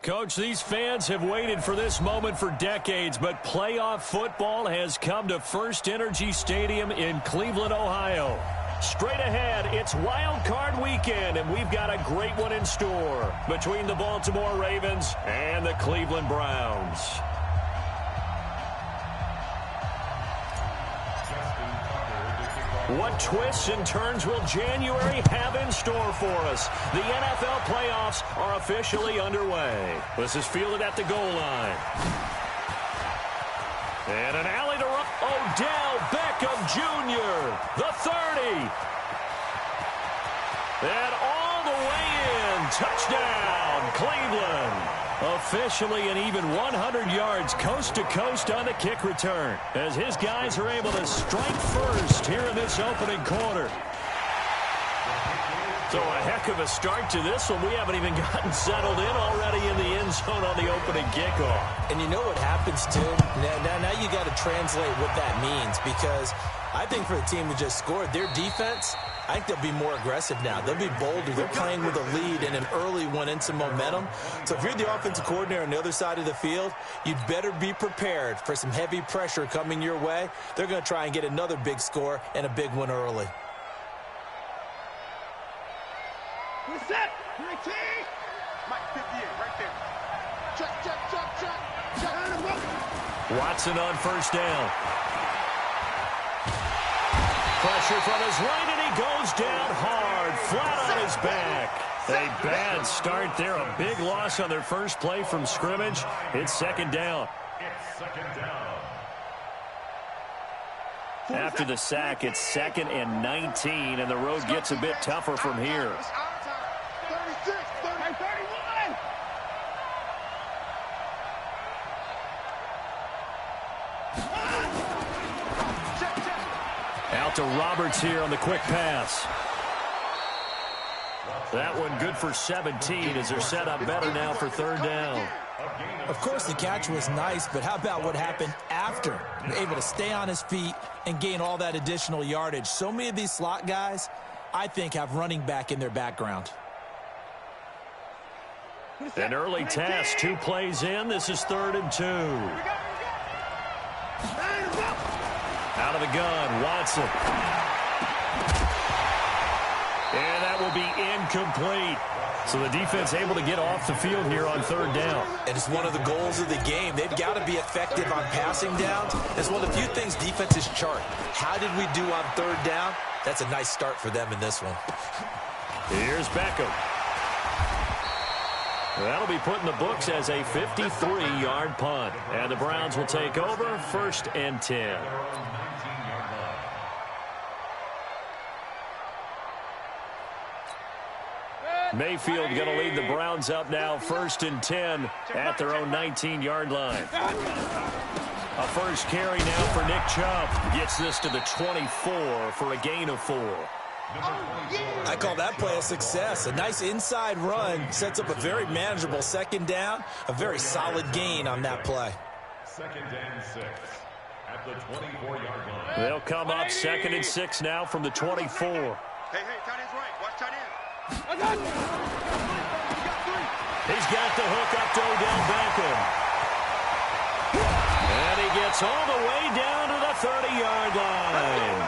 Coach, these fans have waited for this moment for decades, but playoff football has come to First Energy Stadium in Cleveland, Ohio. Straight ahead, it's Wild Card Weekend, and we've got a great one in store between the Baltimore Ravens and the Cleveland Browns. What twists and turns will January have in store for us? The NFL playoffs are officially underway. This is fielded at the goal line. And an alley to Odell Beckham Jr., the 30. And all the way in. Touchdown, Cleveland. Officially an even 100 yards coast to coast on the kick return as his guys are able to strike first here in this opening quarter. So a heck of a start to this one. We haven't even gotten settled in already in the end zone on the opening kickoff. And you know what happens, Tim? Now you got to translate what that means, because I think for the team that just scored, their defense, I think they'll be more aggressive now. They'll be bolder. They're playing with a lead and an early one and some momentum. So if you're the offensive coordinator on the other side of the field, you'd better be prepared for some heavy pressure coming your way. They're going to try and get another big score and a big one early. We're set. Mike 58 right there. Check. Watson on first down. Pressure from his right, and he goes down hard, flat on his back. A bad start there, a big loss on their first play from scrimmage. It's second down. After the sack, it's 2nd and 19, and the road gets a bit tougher from here. 36, 31. Out to Roberts here on the quick pass. That one good for 17 as they're set up better now for third down. Of course, the catch was nice, but how about what happened after? Able to stay on his feet and gain all that additional yardage. So many of these slot guys, I think, have running back in their background. An early task, 2 plays in. This is 3rd and 2. Out of the gun, Watson. And that will be incomplete. So the defense able to get off the field here on 3rd down. And it's one of the goals of the game. They've got to be effective on passing downs. It's one of the few things defenses chart. How did we do on 3rd down? That's a nice start for them in this one. Here's Beckham. That'll be put in the books as a 53-yard punt. And the Browns will take over 1st and 10. Mayfield going to lead the Browns up now 1st and 10 at their own 19-yard line. A first carry now for Nick Chubb. Gets this to the 24 for a gain of 4. I call that play a success. A nice inside run sets up a very manageable 2nd down. A very solid gain on that play. 2nd and 6 at the 24-yard line. They'll come up 2nd and 6 now from the 24. Hey, tight end's right. Watch tight end. He's got the hook up to Odell Beckham. And he gets all the way down to the 30-yard line.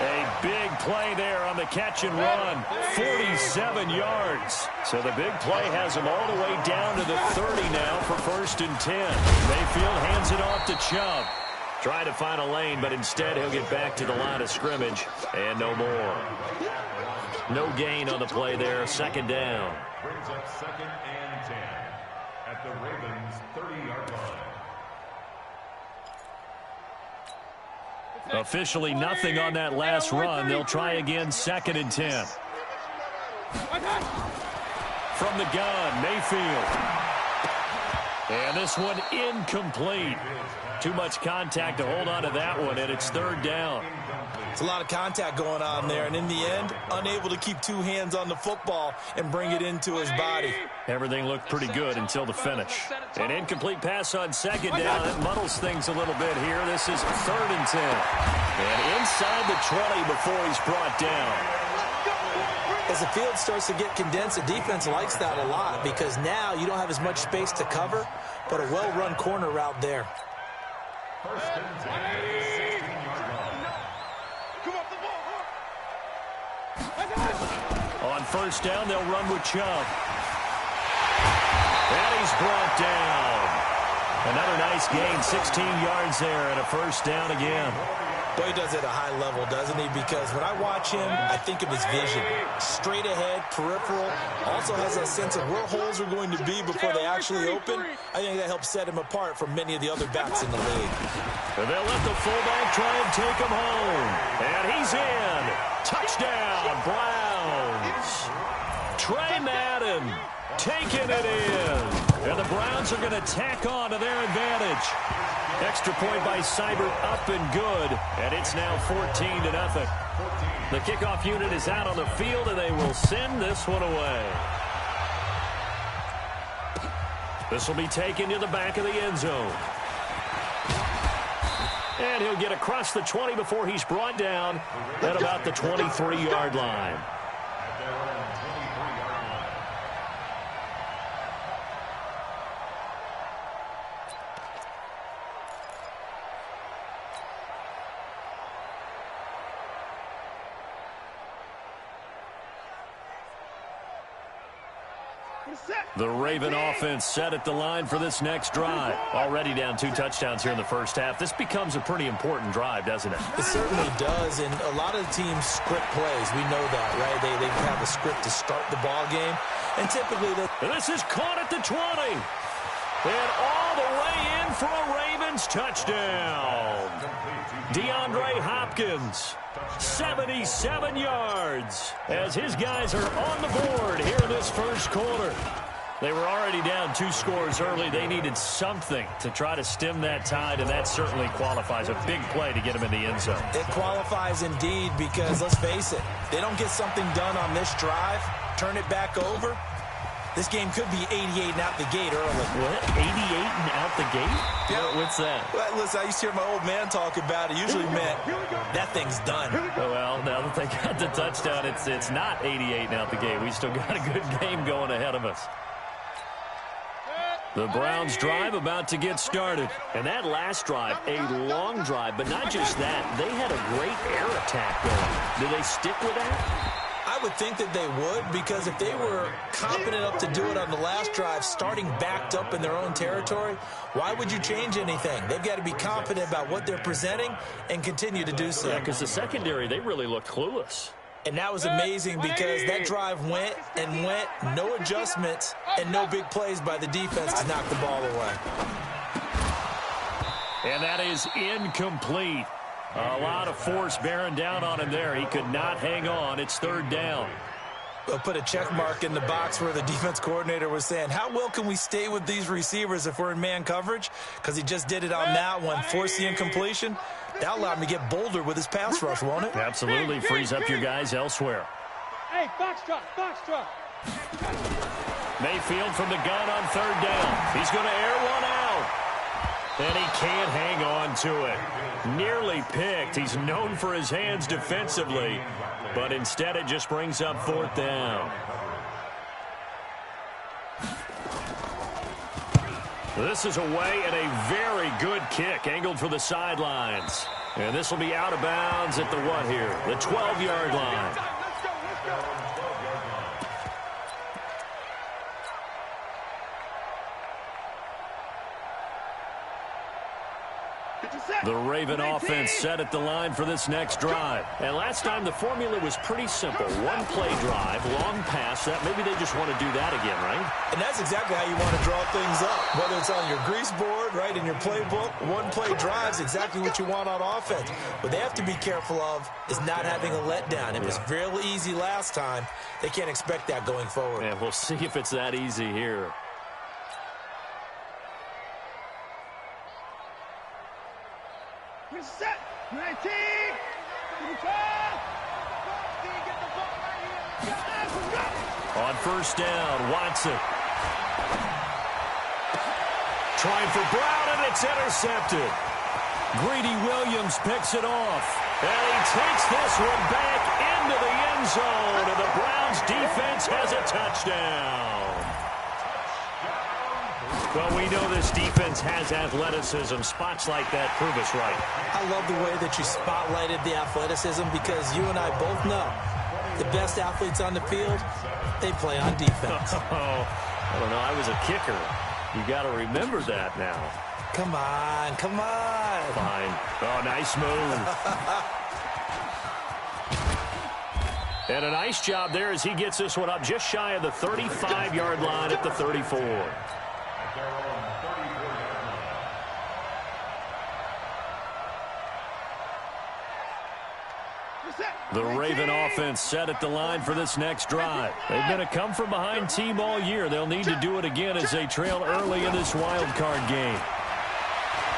A big play there on the catch and run. 47 yards. So the big play has him all the way down to the 30 now for 1st and 10. Mayfield hands it off to Chubb. Trying to find a lane, but instead he'll get back to the line of scrimmage. And no more. No gain on the play there. 2nd down. Brings up 2nd and 10 at the Ravens' 30-yard line. Officially nothing on that last run. They'll try again 2nd and 10. From the gun, Mayfield. And this one incomplete. Too much contact to hold on to that one, and it's 3rd down. It's a lot of contact going on there, and in the end, unable to keep 2 hands on the football and bring it into his body. Everything looked pretty good until the finish. An incomplete pass on 2nd down. It muddles things a little bit here. This is 3rd and 10. And inside the 20 before he's brought down. As the field starts to get condensed, the defense likes that a lot because now you don't have as much space to cover, but a well-run corner route there. First and 10, 16-yard line. Come off the ball. On first down, they'll run with Chubb. And he's brought down. Another nice gain, 16 yards there, and a first down again. Boy, he does it at a high level, doesn't he? Because when I watch him, I think of his vision. Straight ahead, peripheral. Also has that sense of where holes are going to be before they actually open. I think that helps set him apart from many of the other backs in the league. And they'll let the fullback try and take him home. And he's in. Touchdown, Browns. Trey Madden taking it in. And the Browns are going to tack on to their advantage. Extra point by Seibert up and good. And it's now 14-0. The kickoff unit is out on the field, and they will send this one away. This will be taken to the back of the end zone. And he'll get across the 20 before he's brought down at about the 23-yard line. The Raven offense set at the line for this next drive. Already down 2 touchdowns here in the first half. This becomes a pretty important drive, doesn't it? It certainly does, and a lot of the teams script plays. We know that, right? They have a script to start the ball game, and typically this is caught at the 20. And all the way in for a Ravens touchdown. DeAndre Hopkins, 77 yards, as his guys are on the board here in this first quarter. They were already down 2 scores early. They needed something to try to stem that tide, and that certainly qualifies. A big play to get them in the end zone. It qualifies indeed because, let's face it, they don't get something done on this drive, turn it back over, this game could be 88 and out the gate early. What? 88 and out the gate? Yeah. What's that? Well, listen, I used to hear my old man talk about it. Usually meant that thing's done. Well, now that they got the touchdown, it's not 88 and out the gate. We still got a good game going ahead of us. The Browns drive about to get started. And that last drive, a long drive, but not just that. They had a great air attack going. Do they stick with that? I would think that they would, because if they were confident enough to do it on the last drive, starting backed up in their own territory, why would you change anything? They've got to be confident about what they're presenting and continue to do so. Yeah, because the secondary, they really looked clueless. And that was amazing because that drive went and went, no adjustments, and no big plays by the defense to knock the ball away. And that is incomplete. A lot of force bearing down on him there. He could not hang on. It's 3rd down. They'll put a check mark in the box where the defense coordinator was saying, how well can we stay with these receivers if we're in man coverage? Because he just did it on that one, forced the incompletion. That'll allow him to get bolder with his pass rush, won't it? Absolutely. Frees up your guys elsewhere. Hey, box truck, box truck. Mayfield from the gun on 3rd down. He's going to air one out. And he can't hang on to it. Nearly picked. He's known for his hands defensively, but instead it just brings up 4th down. This is away and a very good kick angled for the sidelines. And this will be out of bounds at the what here? The 12-yard line. The Raven offense set at the line for this next drive. And last time the formula was pretty simple. 1-play drive, long pass. That maybe they just want to do that again, right? And that's exactly how you want to draw things up. Whether it's on your grease board, right, in your playbook, 1-play drive's exactly what you want on offense. What they have to be careful of is not having a letdown. It was real easy last time. They can't expect that going forward. And we'll see if it's that easy here. Set. 19. On 1st down, Watson. Trying for Brown, and it's intercepted. Greedy Williams picks it off. And he takes this one back into the end zone. And the Browns defense has a touchdown. Well, we know this defense has athleticism. Spots like that prove us right. I love the way that you spotlighted the athleticism because you and I both know the best athletes on the field, they play on defense. I don't know. I was a kicker. You got to remember that now. Come on, come on. Fine. Oh, nice move. And a nice job there as he gets this one up just shy of the 35-yard line at the 34. The Raven offense set at the line for this next drive. They've been a come-from-behind team all year. They'll need to do it again as they trail early in this wild card game.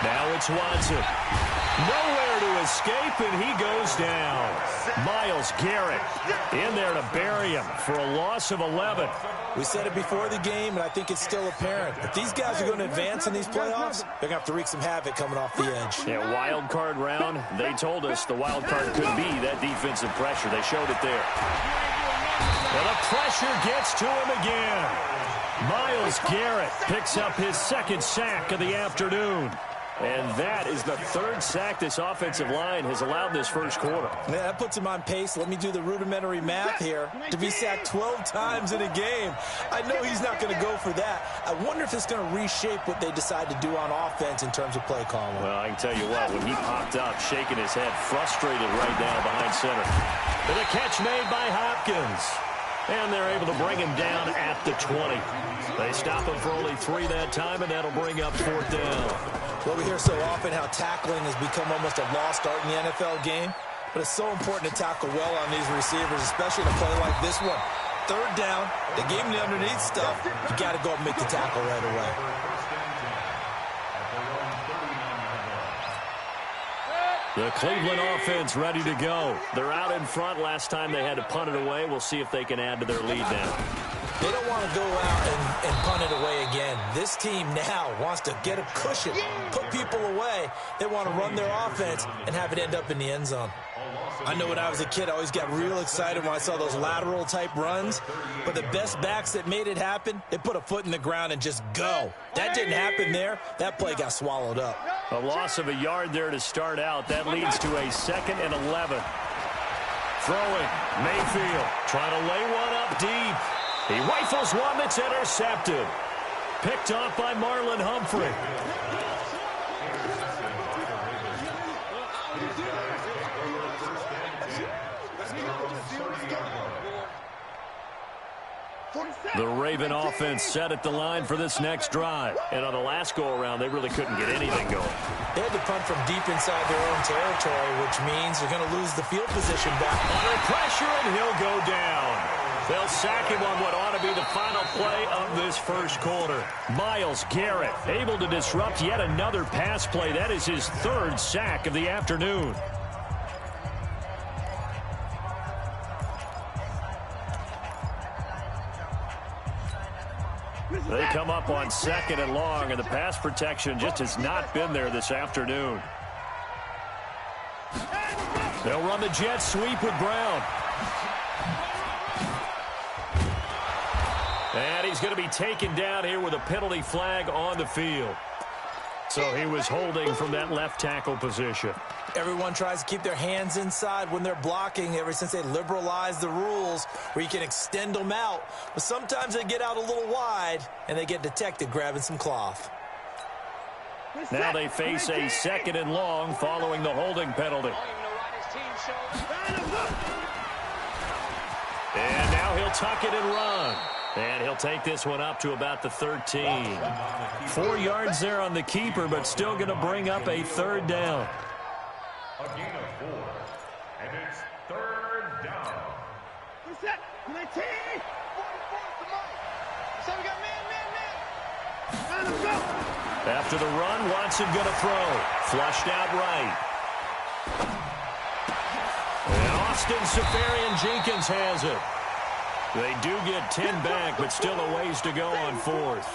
Now it's Watson. Nowhere to escape, and he goes down. Myles Garrett in there to bury him for a loss of 11. We said it before the game, and I think it's still apparent. If these guys are going to advance in these playoffs, they're going to have to wreak some havoc coming off the edge. Yeah, wild card round. They told us the wild card could be that defensive pressure. They showed it there. Well, the pressure gets to him again. Myles Garrett picks up his second sack of the afternoon. And that is the third sack this offensive line has allowed this first quarter. Yeah, that puts him on pace. Let me do the rudimentary math here. To be sacked 12 times in a game, I know he's not going to go for that. I wonder if it's going to reshape what they decide to do on offense in terms of play calling. Well, I can tell you what, when he popped up, shaking his head, frustrated right now behind center. With a catch made by Hopkins. And they're able to bring him down at the 20. They stop him for only 3 that time, and that'll bring up 4th down. Well, we hear so often how tackling has become almost a lost art in the NFL game. But it's so important to tackle well on these receivers, especially in a play like this one. 3rd down, they gave him the underneath stuff. You got to go and make the tackle right away. The Cleveland offense ready to go. They're out in front. Last time they had to punt it away. We'll see if they can add to their lead now. They don't want to go out and punt it away again. This team now wants to get a cushion, put people away. They want to run their offense and have it end up in the end zone. I know when I was a kid, I always got real excited when I saw those lateral-type runs. But the best backs that made it happen, they put a foot in the ground and just go. That didn't happen there. That play got swallowed up. A loss of a yard there to start out. That leads to a 2nd and 11. Throwing. Mayfield trying to lay one up deep. He rifles one that's intercepted. Picked off by Marlon Humphrey. The Raven offense set at the line for this next drive. And on the last go-around, they really couldn't get anything going. They had to punt from deep inside their own territory, which means they're going to lose the field position back. Under pressure, and he'll go down. They'll sack him on what ought to be the final play of this first quarter. Myles Garrett able to disrupt yet another pass play. That is his 3rd sack of the afternoon. They come up on 2nd and long, and the pass protection just has not been there this afternoon. They'll run the jet sweep with Brown. And he's going to be taken down here with a penalty flag on the field. So he was holding from that left tackle position. Everyone tries to keep their hands inside when they're blocking ever since they liberalized the rules where you can extend them out. But sometimes they get out a little wide and they get detected grabbing some cloth. Now they face a 2nd and long following the holding penalty. And now he'll tuck it and run. And he'll take this one up to about the 13. 4 yards there on the keeper, but still going to bring up a 3rd down. A gain of 4, and it's 3rd down. Who's that? 19! 44 to Mike. So we got man. Let's go. After the run, Watson going to throw. Flushed out right. And Austin Seferian-Jenkins has it. They do get 10 back, but still a ways to go on 4th.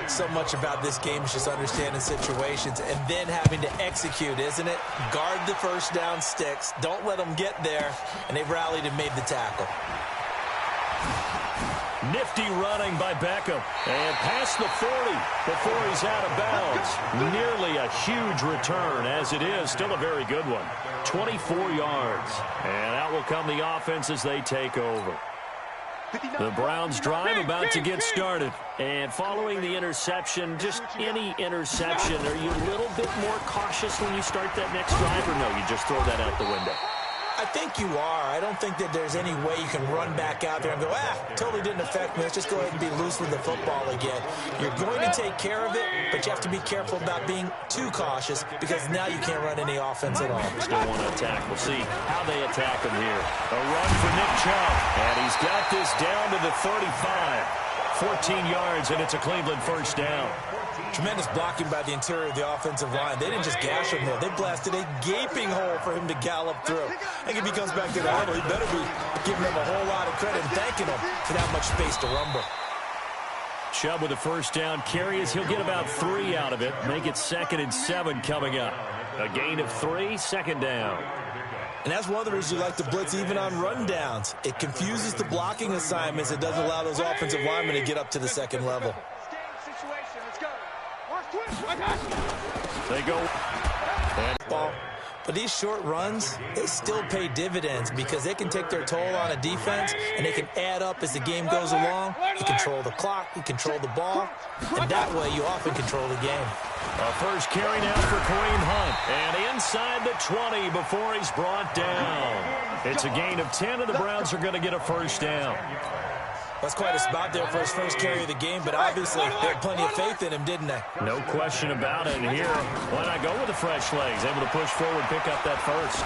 So much about this game is just understanding situations and then having to execute, isn't it? Guard the first down sticks. Don't let them get there. And they've rallied and made the tackle. Nifty running by Beckham. And past the 40 before he's out of bounds. Nearly a huge return as it is. Still a very good one. 24 yards. And out will come the offense as they take over. The Browns drive about to get started. And following the interception, just any interception, are you a little bit more cautious when you start that next drive, or no, you just throw that out the window? I think you are. I don't think that there's any way you can run back out there and go, totally didn't affect me. Let's just go ahead and be loose with the football again. You're going to take care of it, but you have to be careful about being too cautious because now you can't run any offense at all. Still want to attack. We'll see how they attack him here. A run for Nick Chubb, and he's got this down to the 35. 14 yards, and it's a Cleveland first down. Tremendous blocking by the interior of the offensive line. They didn't just gash him there. They blasted a gaping hole for him to gallop through. I think if he comes back to the huddle, he better be giving them a whole lot of credit and thanking them for that much space to rumble. Chubb with a first down carry as he'll get about 3 out of it. Make it 2nd and 7 coming up. A gain of 3, second down. And that's one of the reasons you like to blitz even on rundowns. It confuses the blocking assignments. It doesn't allow those offensive linemen to get up to the second level. They go. Ball. But these short runs, they still pay dividends because they can take their toll on a defense and they can add up as the game goes along. You control the clock, you control the ball, and that way you often control the game. A first carry now for Kareem Hunt. And inside the 20 before he's brought down. It's a gain of 10, and the Browns are going to get a first down. That's quite a spot there for his first carry of the game, but obviously they had plenty of faith in him, didn't they? No question about it. And here, why not go with the fresh legs? Able to push forward, pick up that first.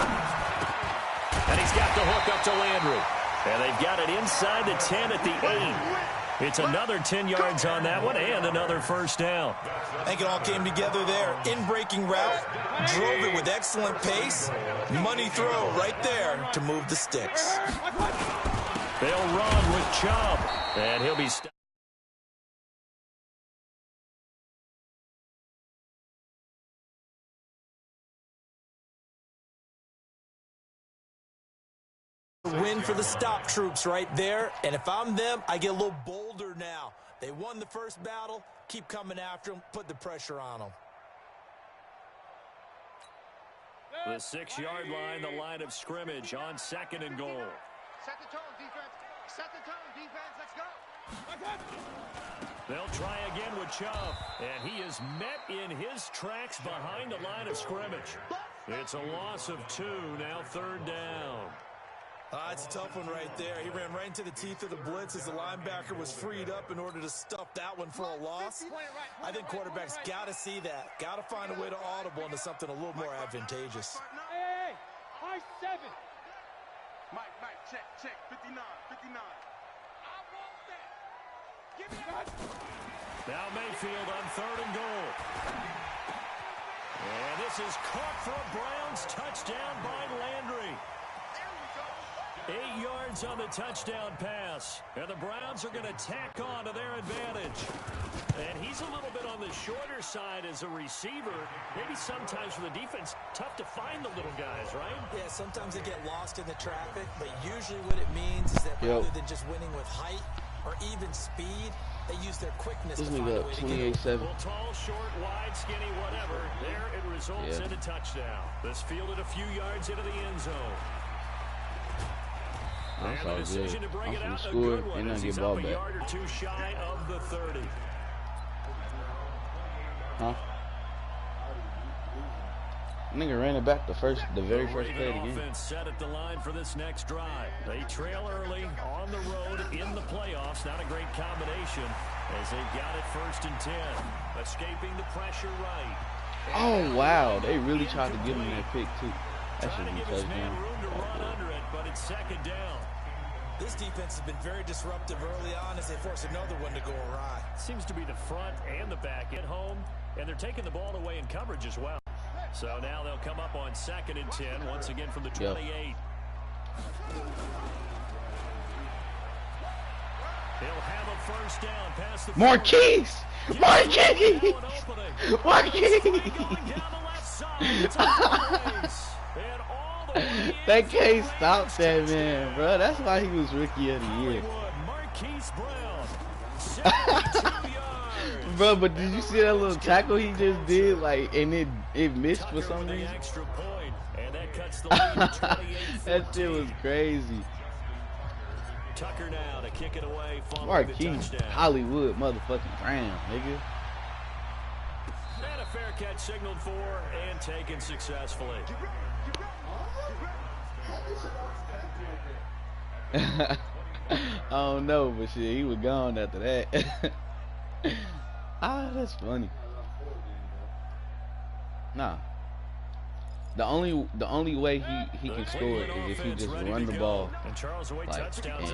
And he's got the hook up to Landry. And they've got it inside the 10 at the 8. It's another 10 yards on that one and another first down. I think it all came together there. In-breaking route, drove it with excellent pace. Money throw right there to move the sticks. They'll run with Chubb, and he'll be stopped. Win for the stop troops right there, and if I'm them, I get a little bolder now. They won the first battle, keep coming after them, put the pressure on them. The 6-yard line, the line of scrimmage on 2nd and goal. Set the tone, defense. Set the tone, defense. Let's go. They'll try again with Chubb, and he is met in his tracks behind the line of scrimmage. It's a loss of 2, now 3rd down. It's a tough one right there. He ran right into the teeth of the blitz as the linebacker was freed up in order to stuff that one for a loss. I think quarterbacks got to see that. Got to find a way to audible into something a little more advantageous. Hey, high 7. Mike, check, 59. I want that. Give me that. Now Mayfield on 3rd and goal. And this is caught for a Browns touchdown by Landry. 8 yards on the touchdown pass. And the Browns are going to tack on to their advantage. And he's a little bit on the shorter side as a receiver. Maybe sometimes for the defense, tough to find the little guys, right? Yeah, sometimes they get lost in the traffic, but usually what it means is that rather than just winning with height or even speed, they use their quickness to find a way to get it. Well, tall, short, wide, skinny, whatever. There it results in a touchdown. This fielded a few yards into the end zone. And the decision to bring it out, a good one as he's up a yard or 2 shy of the 30. Huh? Nigga ran it back the very first play of the game. Offense set at the line for this next drive. They trail early on the road in the playoffs. Not a great combination as they've got it 1st and 10. Escaping the pressure right. Oh wow, they really tried to give him that pick too. That should be touchdown. But it's 2nd down. This defense has been very disruptive early on as they force another one to go awry. Seems to be the front and the back at home, and they're taking the ball away in coverage as well. So now they'll come up on 2nd and 10, once again from the 28. He'll have a first down past the Marquise! Marquise! Marquise! That can't stop that man, bro. That's why he was rookie of the year. Bro, but did you see that little tackle he just did? Like, and it missed for some reason. That shit was crazy. Tucker now to kick it away. Marquise Hollywood motherfucking Brown, nigga. And a fair catch signaled for and taken successfully. I don't know, but shit, he was gone after that. Ah, that's funny. Nah. The only way he can score is if he just run the ball. Like, and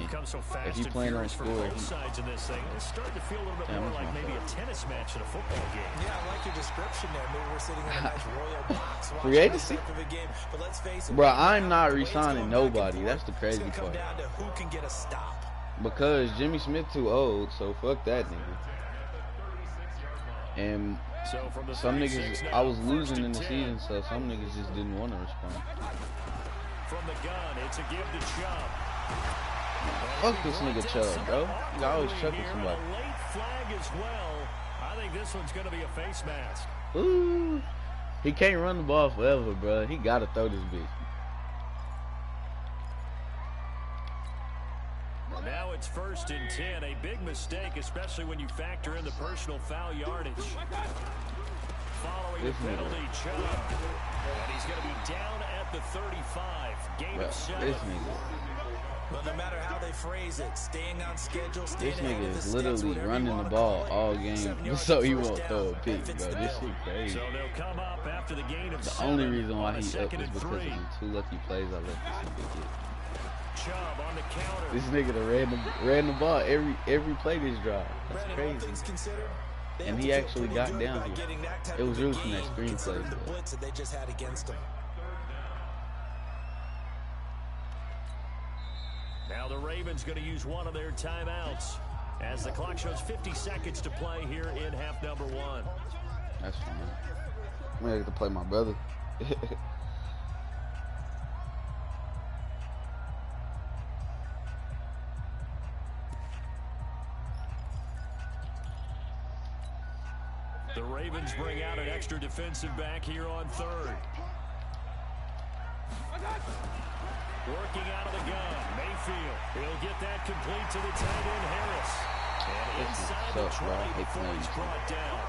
if he playing on score, it's starting to feel a little bit more like maybe a tennis match in a football game. Yeah, I like your description there. Maybe we're sitting in a nice royal box. Free agency? Bro, I'm not re-signing nobody. That's the crazy part. Down to who can get a stop. Because Jimmy Smith too old, so fuck that nigga. And some niggas, I was losing in the season, so some niggas just didn't want to respond. From the gun, it's a give to Chubb. Fuck this nigga Chubb, bro. He always chucking somebody. A late flag as well. I think this one's going to be a face mask. Ooh. He can't run the ball forever, bro. He got to throw this bitch. Now it's 1st and 10. A big mistake, especially when you factor in the personal foul yardage. Following the penalty, Chubb. And he's going to be down at the 35. Gain of 7. This nigga. But no matter how they phrase it, staying on schedule, this nigga is literally running the ball all game so he won't throw a pick, bro. This shit crazy. So they'll come up after the gain of 7. The only reason why he up is because of the 2 lucky plays I let this nigga get. Chubb on the counter. This nigga done ran the ball every play this drive. That's crazy. And he actually got down here. It was really from that screen play. They just had against him. Now the Ravens going to use one of their timeouts as the clock shows 50 seconds to play here in half number 1. That's fine. I'm gonna have to play my brother. The Ravens bring out an extra defensive back here on 3rd. Working out of the gun, Mayfield. He'll get that complete to the tight end, Harris. And inside the 20 before he's brought down.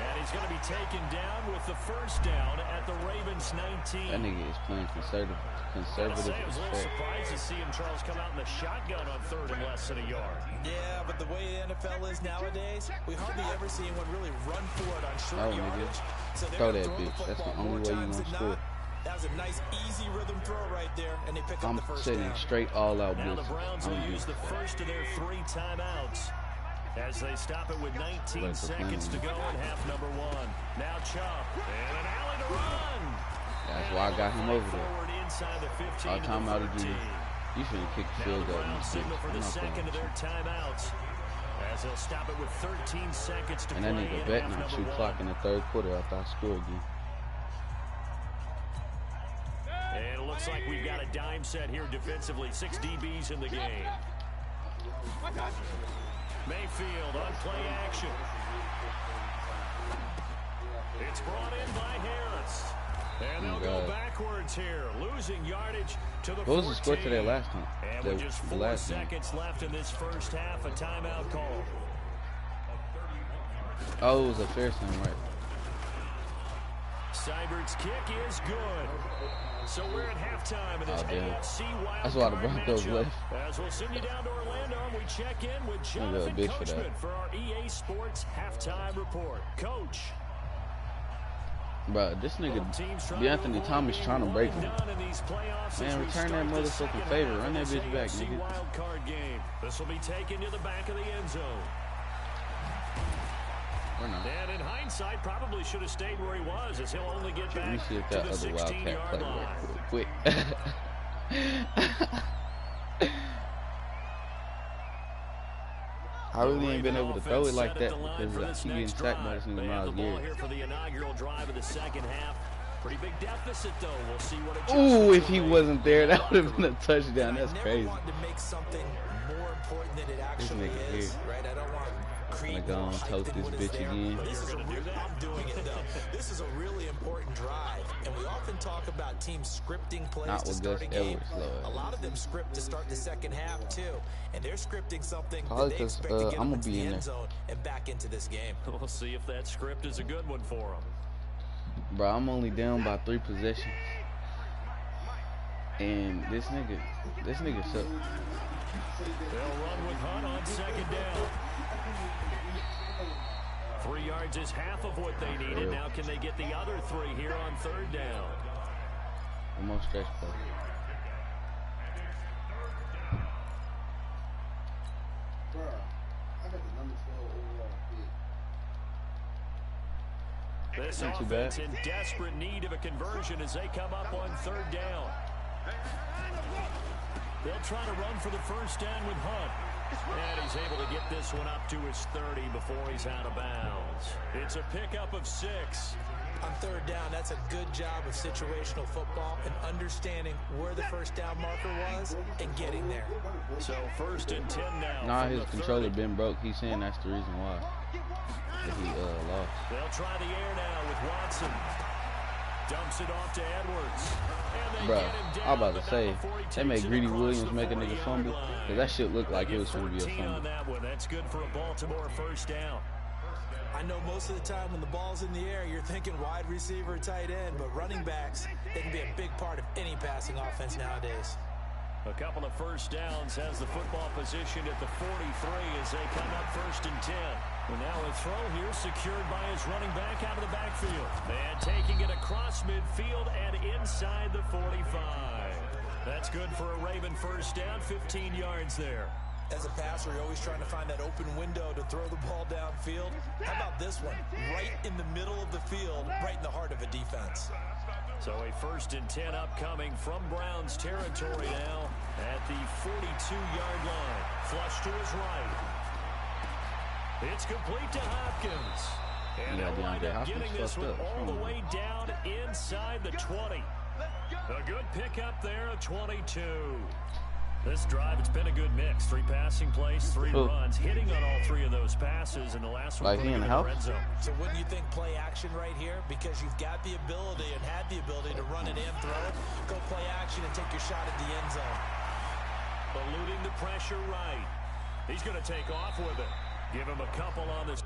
And he's going to be taken down with the first down at the Ravens 19. That nigga is playing conservative I was a little surprised to see him, Charles, come out in the shotgun on 3rd and less than a yard. Yeah, but the way the NFL is nowadays, we hardly ever see anyone really run for it on short yardage. So throw that bitch. That's the only way you gonna score. That was a nice, easy rhythm throw right there, and they pick up the first down. I'm sitting straight all out. Now the Browns will use the first of their 3 timeouts as they stop it with 19 seconds to go in half number 1. Now Chubb and an alley to run. That's why I got him over there. All timeout again. You shouldn't kick the field goal. Signal for the second of their timeouts as they'll stop it with 13 seconds to play. And that nigga bet not shoot clock in the 3rd quarter after I score again. And it looks like we've got a dime set here defensively. 6 DBs in the game. Mayfield on play action. It's brought in by Harris. And they'll go backwards here, losing yardage to the 14. What was the score today last time? And with just 4 seconds left in this first half, a timeout call. Oh, it was a fair time, right? Seibert's kick is good. So we're at halftime in this AFC Wild That's why the Broncos left. As we'll send you down to Orlando, and we check in with Jonathan Coachman for our EA Sports halftime report. Coach. Bro, this nigga, Anthony Thomas trying to break him. Man, return that motherfucking favor. Run that bitch back, nigga. This will be taken to the back of the end zone. And in hindsight, probably should have stayed where he was, as he'll only get back to the 16-yard line. Quick. I really ain't been able to throw it like that because he getting sacked by this nigga Miles Garrett. Here for the inaugural drive of the second half. Pretty big deficit though. We'll see what it Ooh, if he wasn't there, that would have been a touchdown. That's crazy. To make something more important than it actually is, right? I don't want to create go on, tote this bitch again. I'm doing it though. This is a really important drive, and we often talk about teams scripting plays to start a game. A lot of them script to start the second half too, and they're scripting something that they expect to get them into the end zone and back into this game. We'll see if that script is a good one for them. Bro, I'm only down by 3 possessions, and this nigga sucks. They'll run with Hunt on second down. 3 yards is half of what they needed. Now can they get the other 3 here on third down? Almost stretch play. This offense in desperate need of a conversion as they come up on third down. They'll try to run for the first down with Hunt. And he's able to get this one up to his 30 before he's out of bounds. It's a pickup of 6. On third down, that's a good job of situational football and understanding where the first down marker was and getting there. So first and 10 now. Nah, his controller been broke. He's saying that's the reason why. That he lost. They'll try the air now with Watson. Dumps it off to Edwards. Bro, I'm about to say, they make Greedy Williams make a nigga fumble, because that shit looked like it was going to be a fumble. That's good for a Baltimore first down. I know most of the time when the ball's in the air, you're thinking wide receiver, tight end, but running backs, they can be a big part of any passing offense nowadays. A couple of first downs has the football positioned at the 43 as they come up first and 10. Well, now a throw here secured by his running back out of the backfield. And taking it across midfield and inside the 45. That's good for a Raven first down, 15 yards there. As a passer, you're always trying to find that open window to throw the ball downfield. How about this one? Right in the middle of the field, right in the heart of a defense. So a first and 10 upcoming from Browns territory now at the 42-yard line. Flush to his right. It's complete to Hopkins. And they'll wind up getting this one all the way down inside the 20. A good pickup there at 22. This drive, it's been a good mix. 3 passing plays, 3 runs, hitting on all 3 of those passes, and the last one in the red zone. So wouldn't you think play action right here? Because you've got the ability and had the ability to run it and throw it. Go play action and take your shot at the end zone. Eluding the pressure right. He's going to take off with it. Give him a couple on this.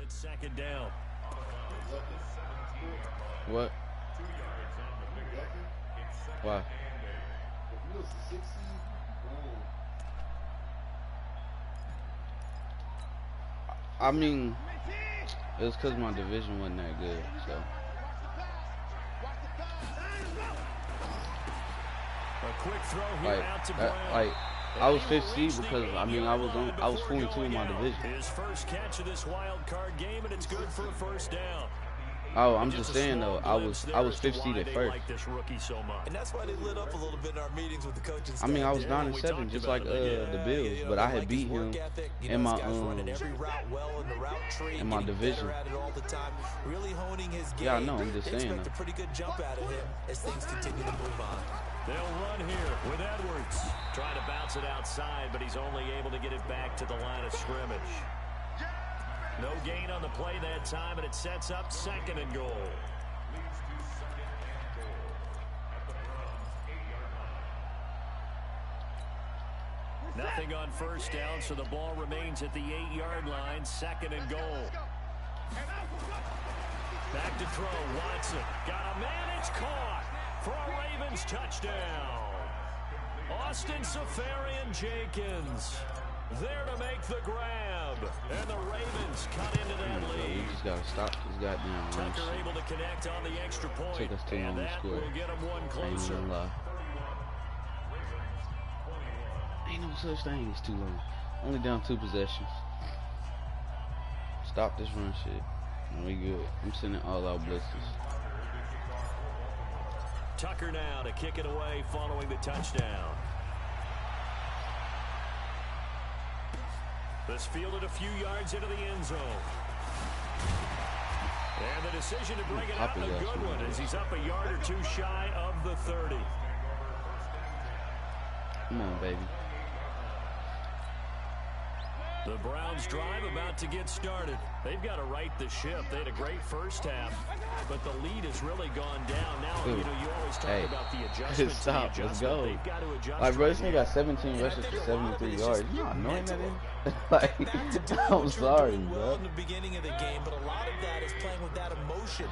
Second down. What? Why? I mean, it was because my division wasn't that good, so. A quick throw here out to Brown. I was 5th seed because I was 42 in my division. His first catch of this wild card game, and it's good for a first down. Oh, I'm just saying though, I was 5th seed at first. And that's why they lit up a little bit in our meetings with the coaching staff. I mean, I was 9-7, just like the Bills, but I had beat him in my division. Yeah, I know. I'm just saying. Expect a pretty good jump out of him as things continue to move on. They'll run here with Edwards. Trying to bounce it outside, but he's only able to get it back to the line of scrimmage. No gain on the play that time, and it sets up second and goal. Nothing on first down, so the ball remains at the 8-yard line, second and goal. Back to throw, Watson. Got a man, it's caught for a Ravens touchdown. Austin Safarian-Jenkins. there to make the grab. And the Ravens cut into that lead. You just got to stop this goddamn run. Tucker able to connect on the extra point. Took us too long to score. Will get him one closer. Ain't even lie. Ain't no such thing as too long. Only down 2 possessions. Stop this run shit. And we good. I'm sending all our blitzes. Tucker now to kick it away following the touchdown. This fielded a few yards into the end zone. And the decision to bring it out, a good one, as he's up a yard or 2 shy of the 30. Come on, baby. The Browns drive about to get started. They've got to right the ship. They had a great first half, but the lead has really gone down. Now, you know, you always talk about the adjustment. Stop, let's go. They've got to adjust. Like, bro, this nigga got 17 rushes for 73 yards. You know how annoying that is? Like, I'm sorry, bro. In the beginning of the game, but a lot of that is playing with that emotion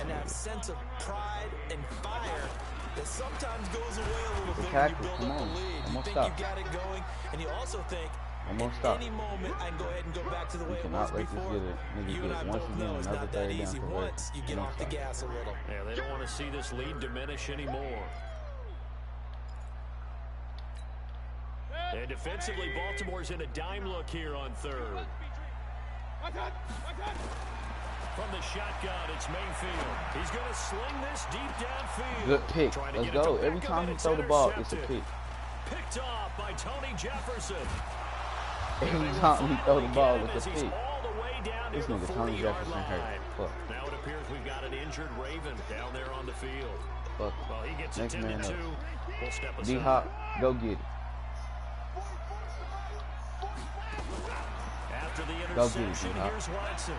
and that sense of pride and fire that sometimes goes away a little bit when you build up the lead. You think you got it going, and you also think, at any moment, I can go ahead and go back to the way it was before. You and I both know it's not that easy once you get off the gas a little. Yeah, they don't want to see this lead diminish anymore. And defensively, Baltimore's in a dime look here on third. From the shotgun, it's Mayfield. He's going to sling this deep downfield. Good pick. Let's go. Every time he throw the ball, it's a pick. Picked off by Tony Jefferson. Every time he throw the ball, it's a pick. This nigga Tony Jefferson hurt. Fuck. Now it appears we've got an injured Raven down there on the field. Fuck. Well, he gets Next man attended up. to. We'll step aside. D-Hop, go get it. After the Go get it, interception, D-Hop. here's Watson.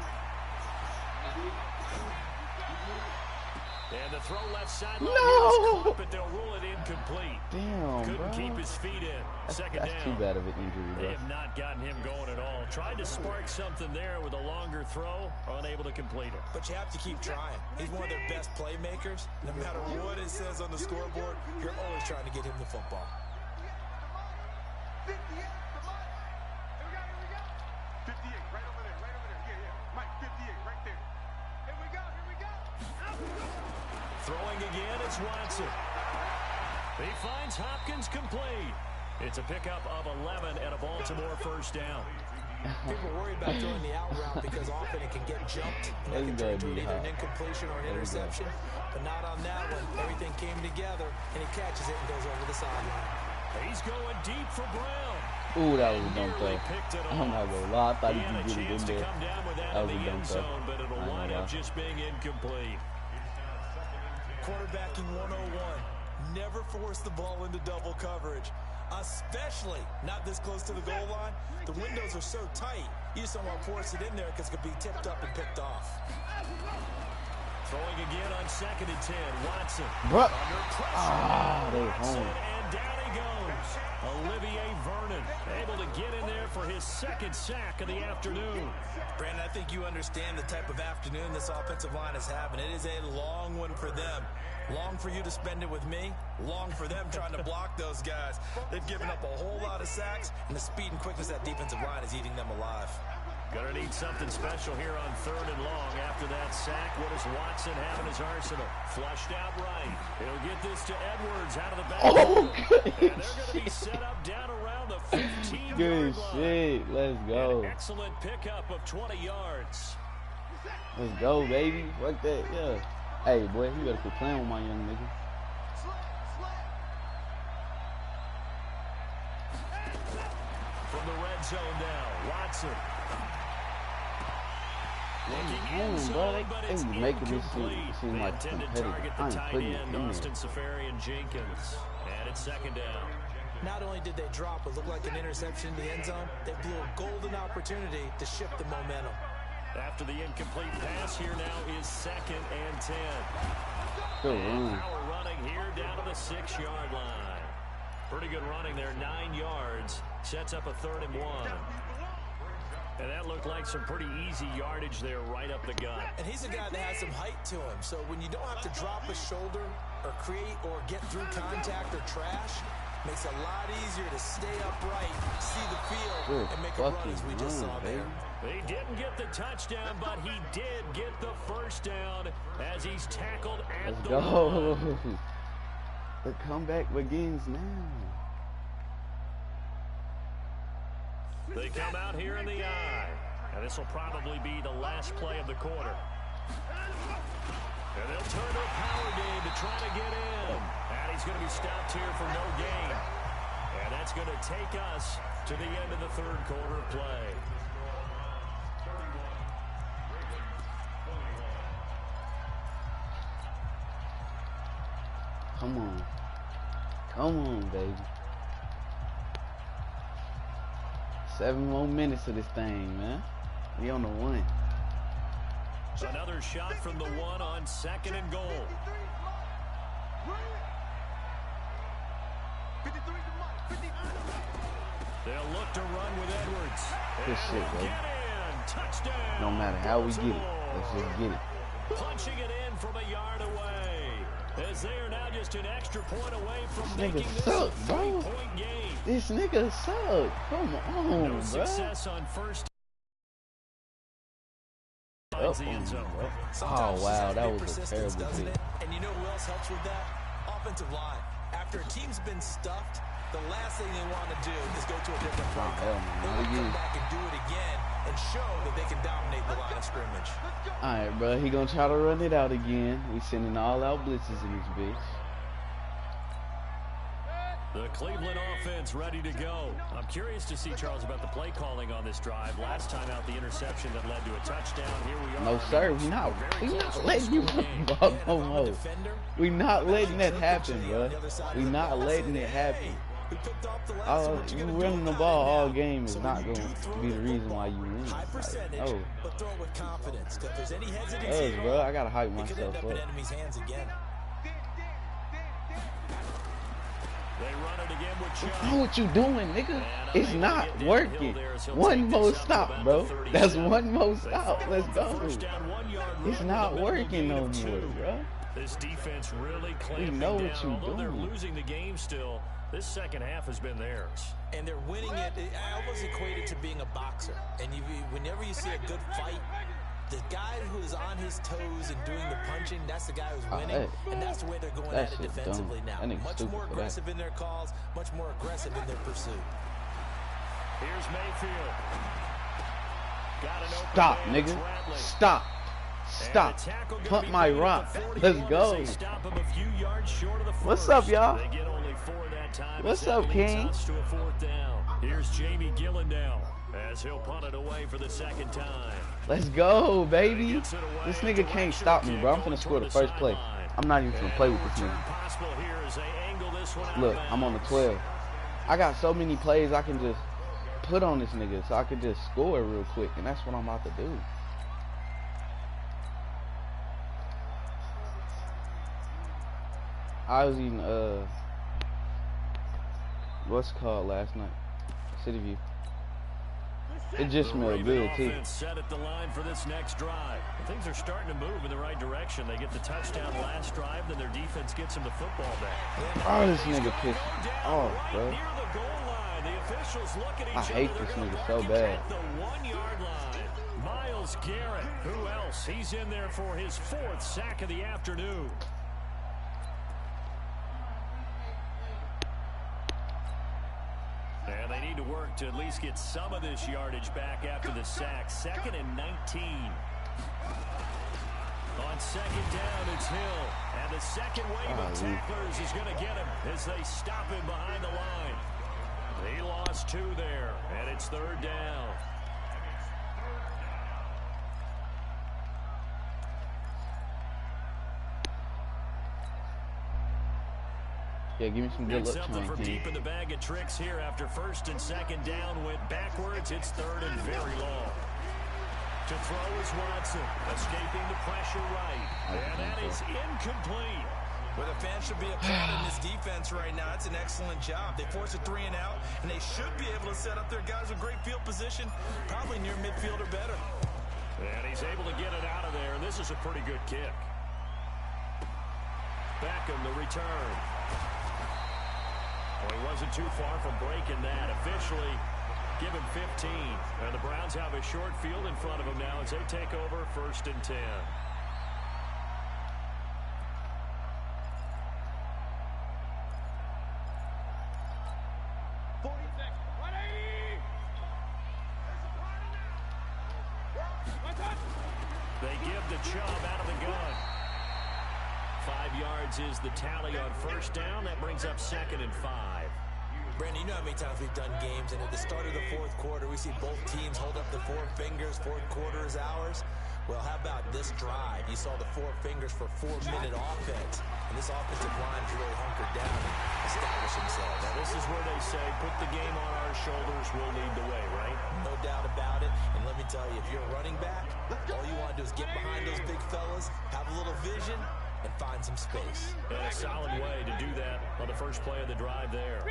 And the throw left sideline. No! But they'll rule it incomplete. Damn, Couldn't bro. keep his feet in. Second That's down. too bad of an injury, They bro. have not gotten him going at all. Tried to spark something there with a longer throw, unable to complete it. But you have to keep trying. He's one of their best playmakers. No matter what it says on the scoreboard, you're always trying to get him the football. 58, right over there, yeah. Mike, 58, right there. Here we go. Throwing again, it's Watson. He finds Hopkins complete. It's a pickup of 11 and a Baltimore first down. People worry about throwing the out route because often it can get jumped and that can turn to either an incompletion or an interception. But not on that one. Everything came together, and he catches it and goes over the sideline. He's going deep for Brown. Ooh, that was a dumb throw. I'm not gonna lie. I thought he could get it in there. That was a dumb throw. But it'll wind up just being incomplete. Quarterbacking 101. Never force the ball into double coverage, especially not this close to the goal line. The windows are so tight, you just don't want to force it in there because it could be tipped up and picked off. Throwing again on 2nd and 10. Watson. Bruh. Under pressure. Ah, they Watson, home. and down he goes. Olivier Vernon able to get in there for his 2nd sack of the afternoon. Brandon, I think you understand the type of afternoon this offensive line is having. It is a long one for them. Long for you to spend it with me. Long for them trying to block those guys. They've given up a whole lot of sacks, and the speed and quickness of that defensive line is eating them alive. Gonna need something special here on 3rd and long. After that sack, what does Watson have in his arsenal? Flushed out right. He'll get this to Edwards out of the backfield. And they're gonna be set up down around the 15-yard Good line. shit. Let's go. An excellent pickup of 20 yards. Let's go, baby. Fuck that, yeah. Hey, boy, you better quit playing with my young nigga. From the red zone now, Watson. Looking bro. They was making this shit seem like competitive. I ain't putting it in there. Austin Safarian Jenkins. And it's 2nd down. Not only did they drop what looked like an interception in the end zone, they blew a golden opportunity to shift the momentum. After the incomplete pass, here now is 2nd and 10. Good run. Power running here down to the 6-yard line. Pretty good running there, 9 yards. Sets up a 3rd and 1. And that looked like some pretty easy yardage there right up the gut. And he's a guy that has some height to him. So when you don't have to drop a shoulder or create or get through contact or trash, Makes it a lot easier to stay upright, see the field, and make a run as we just saw there. He didn't get the touchdown, but he did get the first down as he's tackled at the line. The comeback begins now. They come out here in the I, and this will probably be the last play of the quarter. And they'll turn to a power game to try to get in. And he's going to be stopped here for no gain. And that's going to take us to the end of the third quarter play. Come on. Come on, baby. 7 more minutes of this thing, man. We on the one. Another shot from the one on 2nd and goal. They'll look to run with Edwards. Good shit, baby. Touchdown. No matter how we get it, let's just get it. Punching it in from a yard away. As they are now just an extra point away from making this a 3-point game. This nigga suck. Come on, no success on first. Oh wow, that was a terrible hit. And you know who else helps with that? Offensive line. After a team's been stuffed, the last thing they want to do is go to a different play. They want to come back and do it again and show that they can dominate the line of scrimmage. Alright, bro, he gonna try to run it out again. We sending all out blitzes in this bitch. The Cleveland offense ready to go. I'm curious to see, Charles, about the play calling on this drive. Last time out, the interception that led to a touchdown. Here we are. No, sir. We not letting you run the ball no more. We not letting that happen, bro. We not letting it happen. You running the ball all game is not going to be the reason why you win. Like, no. But throw it with confidence, because if there's any hesitancy, bro, I gotta hype myself up. In enemy's hands again. They run it again with Chubb. Know what you doing, nigga? It's not working. One more stop, bro. That's one more stop. Let's go. It's not working no more, bro. This defense really clamping know down. what you Although they're doing. losing the game still, this second half has been theirs. And they're winning it. I almost equate it to being a boxer. And whenever you see a good fight, the guy who is on his toes and doing the punching, that's the guy who's winning. And that's the way they're going at it defensively now. Much more aggressive in their calls, much more aggressive in their pursuit. Here's Mayfield. Stop, nigga. Stop. Stop. Pump my rock. Let's go. What's up, y'all? What's up, King? Here's Jamie Gillandale as he'll punt it away for the second time. Let's go, baby. This nigga can't stop me, bro. I'm finna score the first play. I'm not even finna play with this nigga. Look, I'm on the 12. I got so many plays I can just put on this nigga so I can just score real quick, and that's what I'm about to do. I was eating what's it called last night? City View. It just smelled good too. Set at the line for this next drive. Things are starting to move in the right direction. They get the touchdown last drive, then their defense gets them the football back. Oh, this nigga pissed me off, bro. I hate this nigga so bad. The 1-yard line. Myles Garrett. Who else? He's in there for his 4th sack of the afternoon. And they need to work to at least get some of this yardage back after the sack. 2nd and 19. On 2nd down, it's Hill. And the second wave of tacklers is going to get him as they stop him behind the line. He lost 2 there, and it's 3rd down. Yeah, give me some good luck, something from deep in the bag of tricks here after 1st and 2nd down went backwards. It's 3rd and very long. To throw is Watson, escaping the pressure right. And that is incomplete. Well, the fans should be applauding this defense right now. It's an excellent job. They force a 3 and out, and they should be able to set up their guys with great field position, probably near midfield or better. And he's able to get it out of there. This is a pretty good kick. Beckham, the return. Well, he wasn't too far from breaking that. Officially given 15. And the Browns have a short field in front of them now as they take over 1st and 10. They give the Chubb out of the gun. 5 yards is the tally on 1st down. That brings up 2nd and 5. Brandon, you know how many times we've done games, and at the start of the 4th quarter, we see both teams hold up the 4 fingers, 4th quarter is ours. Well, how about this drive? You saw the 4 fingers for 4-minute offense, and this offensive line's really hunkered down and established themselves. Now, this is where they say, put the game on our shoulders, we'll lead the way, right? No doubt about it, and let me tell you, if you're a running back, all you want to do is get behind those big fellas, have a little vision, and find some space. And a solid way to do that on the first play of the drive there.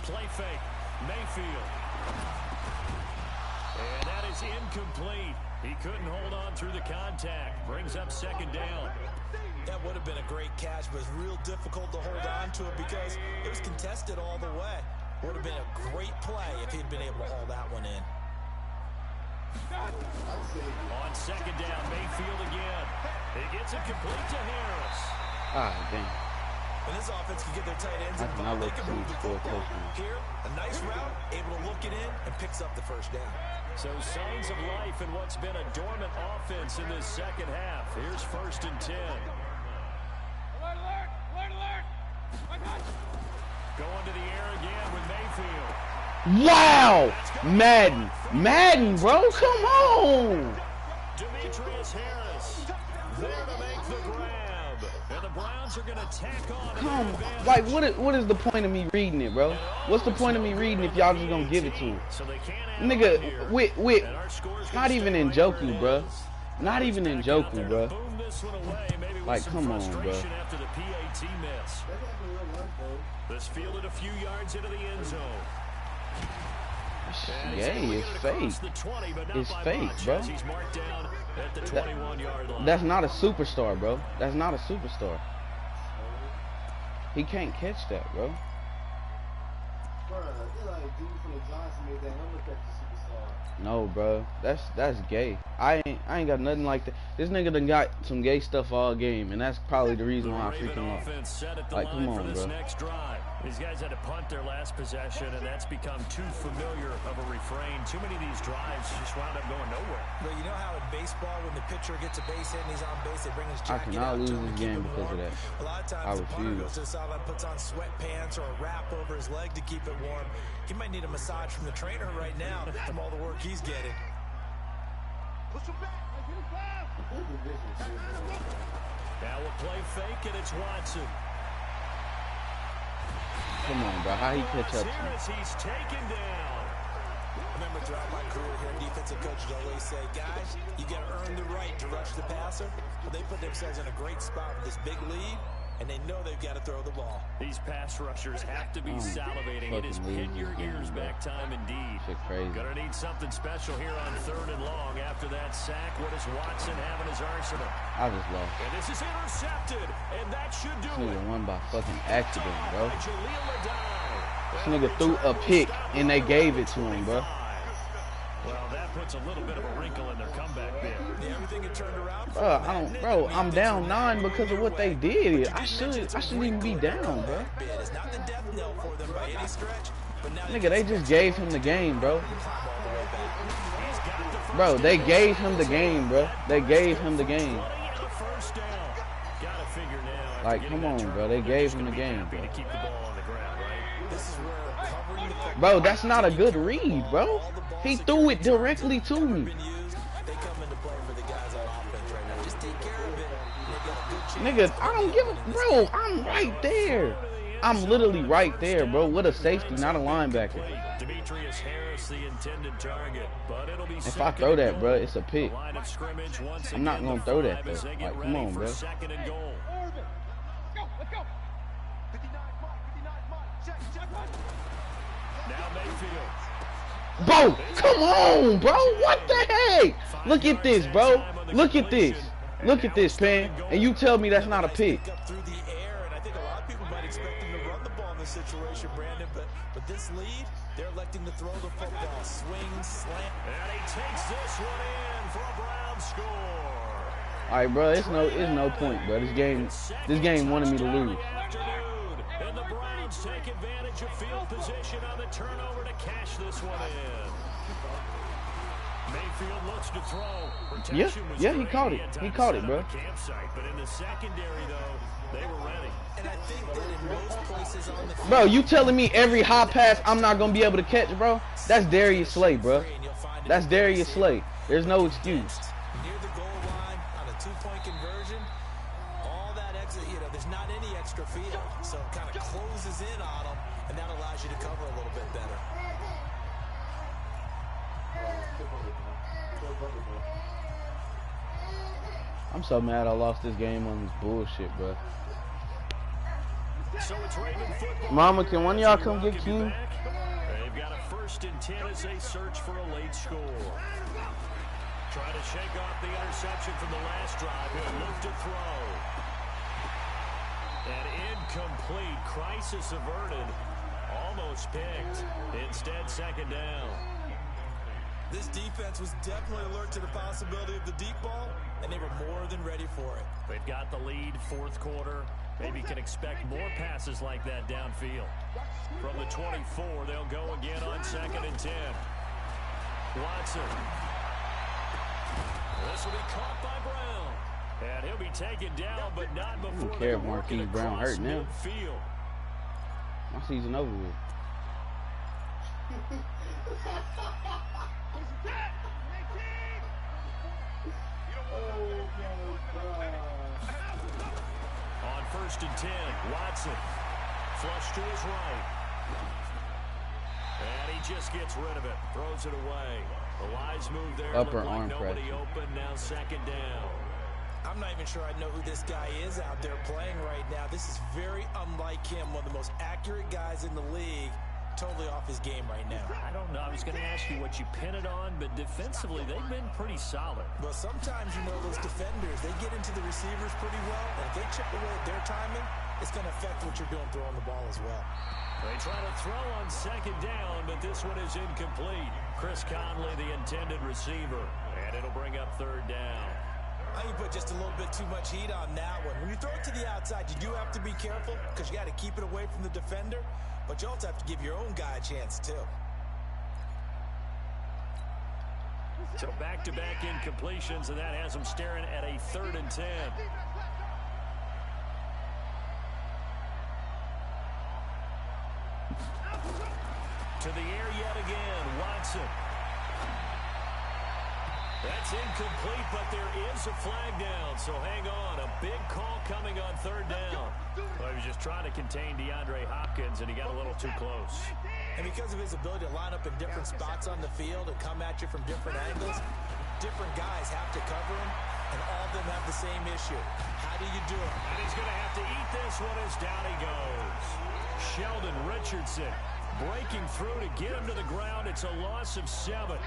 Play fake, Mayfield. And that is incomplete. He couldn't hold on through the contact. Brings up 2nd down. That would have been a great catch, but it's real difficult to hold on to it because it was contested all the way. Would have been a great play if he'd been able to haul that one in. On 2nd down, Mayfield again. He gets it complete to Harris. Ah, damn. And this offense can get their tight ends involved. They can move the football. Here, a nice route, able to look it in, and picks up the 1st down. So signs of life in what's been a dormant offense in this 2nd half. Here's 1st and 10. Alert, alert, alert, alert. Going to the air again with Mayfield. Wow! Madden. Madden, bro. Come on. Demetrius Harris there to make the grab. And the Browns are going to tack on. Come on. Like, what is the point of me reading it, bro? What's the point of me reading if y'all just going to give it to him? Nigga, with not even in Njoku, bro. Not even in Njoku, bro. Like, come on, bro. This fielded a few yards into the end zone. Yeah, it's fake. It's fake, bro. That's not a superstar, bro. That's not a superstar. He can't catch that, bro. No, bro. That's gay. I ain't got nothing like that. This nigga done got some gay stuff all game, and that's probably the reason why I freaking lost. Like, come on, bro. These guys had to punt their last possession, and that's become too familiar of a refrain. Too many of these drives just wound up going nowhere. But you know how in baseball, when the pitcher gets a base hit and he's on base, they bring his jacket out to him and keep him warm? A lot of times the punter goes to the sideline, puts on sweatpants or a wrap over his leg to keep it warm. He might need a massage from the trainer right now from all the work he's getting. Now we'll play fake, and it's Watson. Come on, bro. How he catch up to me? He's taken down. Remember, throughout my career here, defensive coaches always say, guys, you got to earn the right to rush the passer. But they put themselves in a great spot with this big lead, and they know they've got to throw the ball. These pass rushers have to be salivating. It is pin your ears back time indeed. Shit crazy. Gonna need something special here on 3rd and long. After that sack, what does Watson have in his arsenal? I just lost. And this is intercepted, and that should do it. This nigga won by fucking accident, bro. This nigga threw a pick, and they gave it to him, bro. Well, that puts a little bit of a wrinkle in their comeback bid. Everything had turned around. Bro, I'm down 9 because of what they did. I shouldn't even be down, bro. It's not the death knell for them by any stretch, but now nigga, they just gave him the game, bro. Bro, they gave him the game, bro. They gave him the game. Like, come on, bro. They gave him the game, bro. Bro, that's not a good read, bro. He threw it directly to me. Nigga, I don't give a... Bro, I'm right there. I'm literally right there, bro. What a safety, not a linebacker. If I throw that, bro, it's a pick. I'm not going to throw that, though. Like, come on, bro. Bro, come on, bro. What the heck? Look at this, bro. Look at this. Look at this, Pan. And you tell me that's not a pick. situation, Brandon, but this lead, they're electing to throw the football. Swing, slant. And he takes this one in for a Brown score. All right, bro. It's no point, bro. This game wanted me to lose. And the Browns take advantage of field position on the turnover to cash this one in. Mayfield looks to throw. Yeah, he caught it. He caught it, bro. Campsite, but in the secondary, though, they were ready. And I think that in most places on the field, Bro, you telling me every high pass I'm not gonna be able to catch, bro? That's Darius Slay, bro. That's Darius Slay. There's no excuse. Near the goal line on a two-point conversion, all that exit, there's not any extra field, so it kind of closes in on them, and that allows you to cover a little bit better. I'm so mad I lost this game on this bullshit, bro. So it's Raven football. Mama, can one of y'all come get King? They've got a 1st and 10 as they search for a late score. Trying to shake off the interception from the last drive. He'll look to throw. And incomplete. Crisis averted. Almost picked. Instead, 2nd down. This defense was definitely alert to the possibility of the deep ball, and they were more than ready for it. They've got the lead, 4th quarter. Maybe can expect more passes like that downfield. From the 24, they'll go again on 2nd and 10. Watson. This will be caught by Brown. And he'll be taken down, but not before. I don't care if they're Marquise working Brown across hurt now. midfield. My season over with. On 1st and 10, Watson. Flush to his right. And he just gets rid of it. Throws it away. The Lions move there. Upper Looked like arm nobody pressure. open. Now 2nd down. I'm not even sure I know who this guy is out there playing right now. This is very unlike him, one of the most accurate guys in the league. Totally off his game right now. I don't know. I was going to ask you what you pin it on, but defensively, they've been pretty solid. But sometimes, those defenders, they get into the receivers pretty well, and if they chip away at their timing, it's going to affect what you're doing throwing the ball as well. They try to throw on 2nd down, but this one is incomplete. Chris Conley, the intended receiver, and it'll bring up 3rd down. I think you put just a little bit too much heat on that one. When you throw it to the outside, you do have to be careful because you got to keep it away from the defender, but you also have to give your own guy a chance too. So back-to-back incompletions, and that has them staring at a 3rd and 10. To the air yet again, Watson. That's incomplete, but there is a flag down, so hang on. A big call coming on 3rd down. Well, he was just trying to contain DeAndre Hopkins, and he got a little too close. And because of his ability to line up in different spots on the field and come at you from different angles, different guys have to cover him, and all of them have the same issue. How do you do it? And he's going to have to eat this one as down he goes. Sheldon Richardson breaking through to get him to the ground. It's a loss of 7.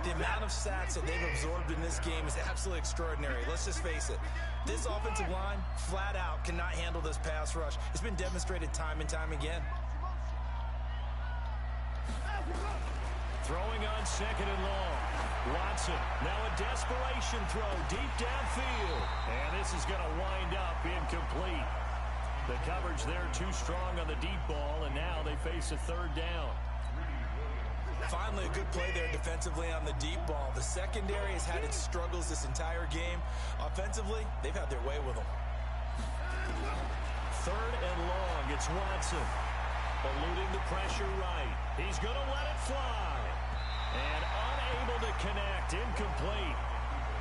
The amount of sacks that they've absorbed in this game is absolutely extraordinary. Let's just face it. This offensive line, flat out, cannot handle this pass rush. It's been demonstrated time and time again. Throwing on 2nd and long. Watson, now a desperation throw deep downfield. And this is going to wind up incomplete. The coverage there too strong on the deep ball, and now they face a 3rd down. Finally, a good play there defensively on the deep ball. The secondary has had its struggles this entire game. Offensively, they've had their way with them. 3rd and long. It's Watson. Eluding the pressure right. He's going to let it fly. And unable to connect. Incomplete.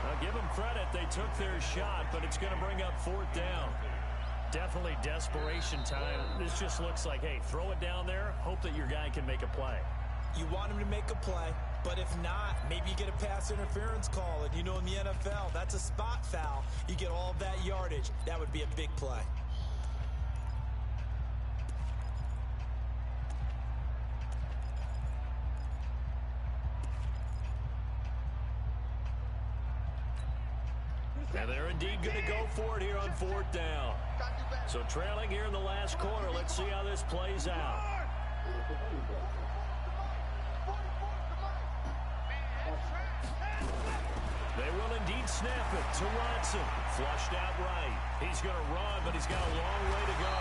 I'll give them credit. They took their shot, but it's going to bring up 4th down. Definitely desperation time. This just looks like, hey, throw it down there. Hope that your guy can make a play. You want him to make a play, but if not, maybe you get a pass interference call. And in the NFL, that's a spot foul. You get all of that yardage. That would be a big play. And they're indeed going to go for it here on 4th down. So trailing here in the last quarter. Let's see how this plays out. They will indeed snap it to Watson. Flushed out right. He's going to run, but he's got a long way to go.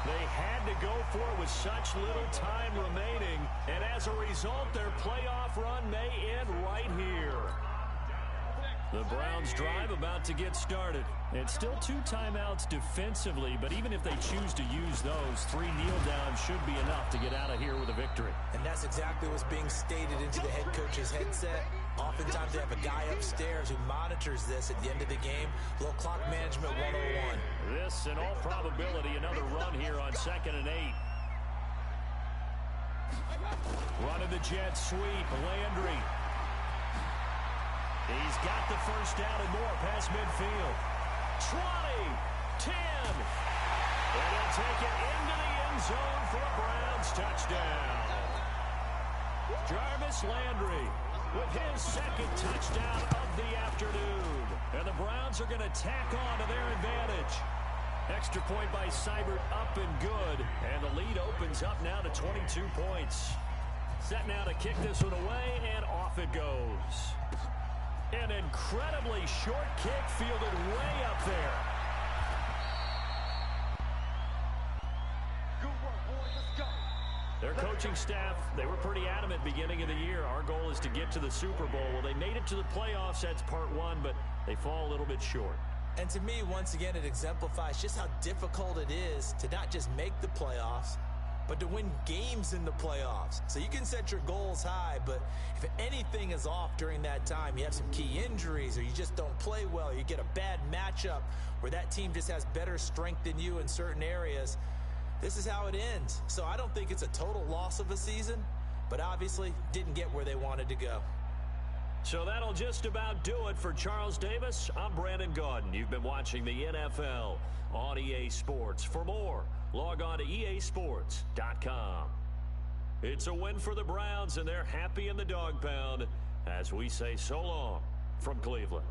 They had to go for it with such little time remaining, and as a result, their playoff run may end right here. The Browns drive about to get started. It's still 2 timeouts defensively, but even if they choose to use those, 3 kneel downs should be enough to get out of here with a victory. And that's exactly what's being stated into the head coach's headset. Oftentimes they have a guy upstairs who monitors this at the end of the game. Little clock management 101. This, in all probability, another run here on 2nd and 8. Running the jet sweep, Landry. He's got the first down and more past midfield. 20, 10. And he'll take it into the end zone for a Browns touchdown. Jarvis Landry with his 2nd touchdown of the afternoon. And the Browns are going to tack on to their advantage. Extra point by Seibert up and good. And the lead opens up now to 22 points. Set now to kick this one away, and off it goes. An incredibly short kick fielded way up there. Good work, boys. Let's go. Their coaching staff, they were pretty adamant beginning of the year. Our goal is to get to the Super Bowl. Well, they made it to the playoffs. That's part 1, but they fall a little bit short. And to me, once again, it exemplifies just how difficult it is to not just make the playoffs, but to win games in the playoffs. So you can set your goals high, but if anything is off during that time, you have some key injuries, or you just don't play well, or you get a bad matchup where that team just has better strength than you in certain areas, this is how it ends. So I don't think it's a total loss of a season, but obviously didn't get where they wanted to go. So that'll just about do it for Charles Davis. I'm Brandon Gaudin. You've been watching the NFL on EA Sports. For more, log on to easports.com. It's a win for the Browns, and they're happy in the dog pound as we say so long from Cleveland.